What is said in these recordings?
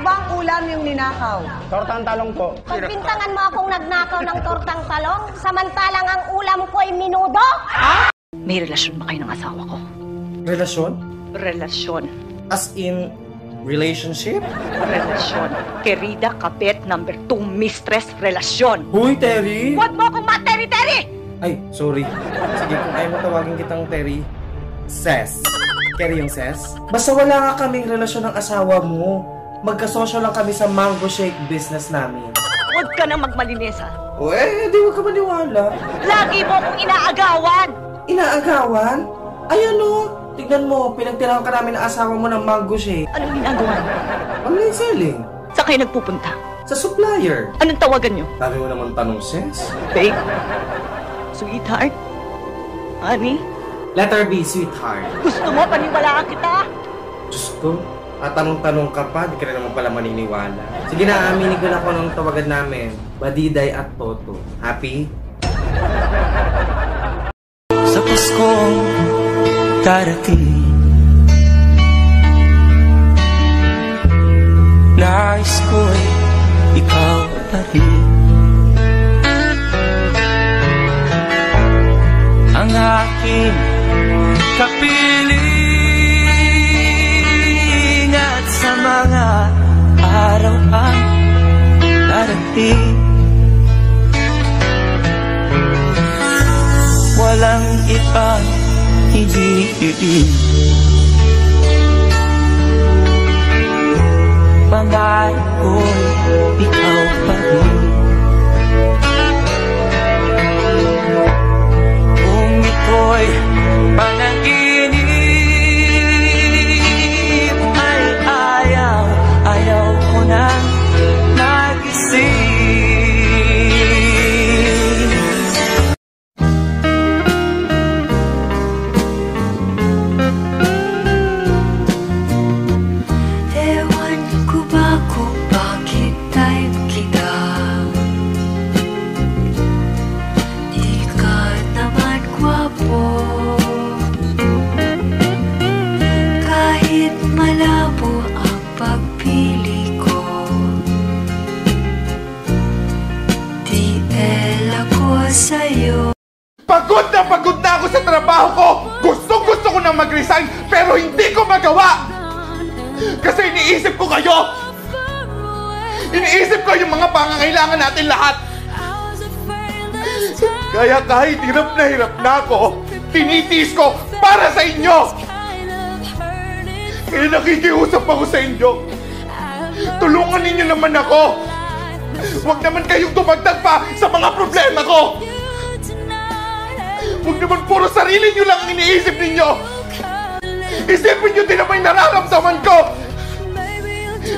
ba ang ulam yung ninakaw? Tortang talong po. Pagbintangan mo akong nagnakaw ng tortang talong, samantalang ang ulam ko ay minudo? May relasyon ba kayo ng asawa ko? Relasyon? Relasyon. As in, relationship? Relasyon. Querida Kapet, number 2, mistress, relasyon. Huy, Terry! Huwag mo akong ma-Terry-Terry! Ay, sorry. Sige, kung ayaw mo tawagin kitang Terry, Ses. Kerry yung Ses? Basta wala nga kaming relasyon ng asawa mo. Magkasosyo lang kami sa mango shake business namin. Huwag ka nang magmalinis, ha? O di huwag ka maniwala. Lagi mo akong inaagawan! Inaagawan? Ayan o, tignan mo, pinagtirahan ka namin ng asawa mo ng mango shake. Anong ginagawa niyo? Online selling. Saan kayo nagpupunta? Sa supplier. Anong tawagan niyo? Dami mo naman tanong, Ses. Babe? Sweetheart? Honey? Letter B, sweetheart. Gusto mo paniwalaan kita? Diyos ko, tanong-tanong ka pa, di ka rin naman pala maniniwala. Sige na, aminin ko na ako ng tawagan namin. Badiday at Toto. Happy? Sa Paskong darating, nais ko'y ikaw pa rin ang aking kapiling at sa mga araw ang darating, walang ibang hihigit. Pangarap ko'y ikaw pa rin. Kung ito'y panaginip, ay ayaw ko nang magising. Ewan ko ba kung bakit type kita? Di ka naman gwapo, kahit malabo ang pagpili ko. DL ako sa'yo. Pagod na ako sa trabaho ko! Gusto ko na mag-resign pero hindi ko magawa! Kasi iniisip ko kayo! Iniisip ko yung mga pangangailangan natin lahat! Kaya kahit hirap na ako, tinitiis ko para sa inyo! Kaya nakikiusap ako sa inyo! Tulungan ninyo naman ako! Huwag naman kayong tumagdag pa sa mga problema ko! Huwag naman puro sarili nyo lang ang iniisip ninyo! Isipin nyo din naman yung nararamdaman ko!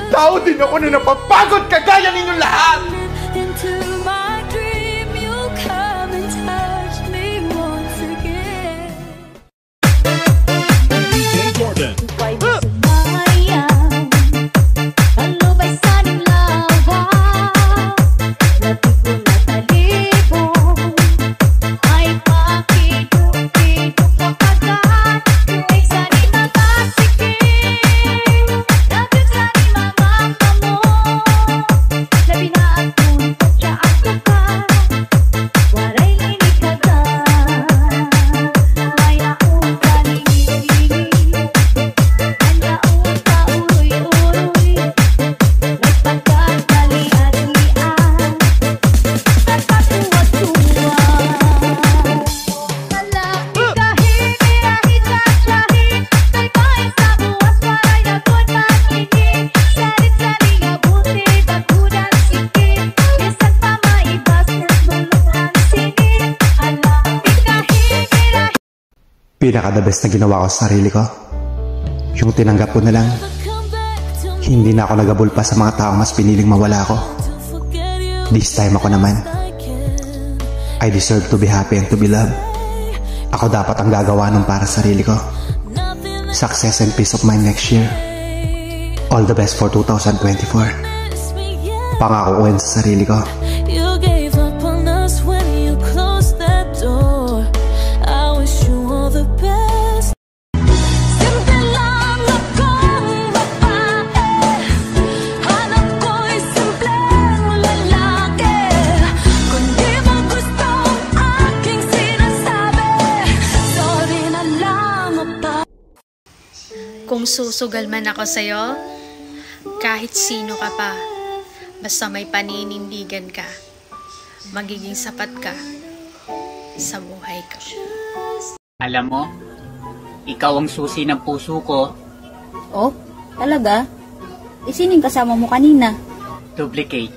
Tao din ako na napapagod kagaya ninyong lahat! Pinaka-the best na ginawa ko sa sarili ko, yung tinanggap ko na lang, hindi na ako nagabol pa sa mga taong mas piniling mawala ako. This time ako naman, I deserve to be happy and to be loved. Ako dapat ang gagawa nun para sa sarili ko. Success and peace of mind next year. All the best for 2024. Pangako ko yun sa sarili ko. Kung susugal man ako sa'yo, kahit sino ka pa, basta may paninindigan ka, magiging sapat ka sa buhay ko. Alam mo, ikaw ang susi ng puso ko. Oh, talaga? Isining kasama mo kanina? Duplicate.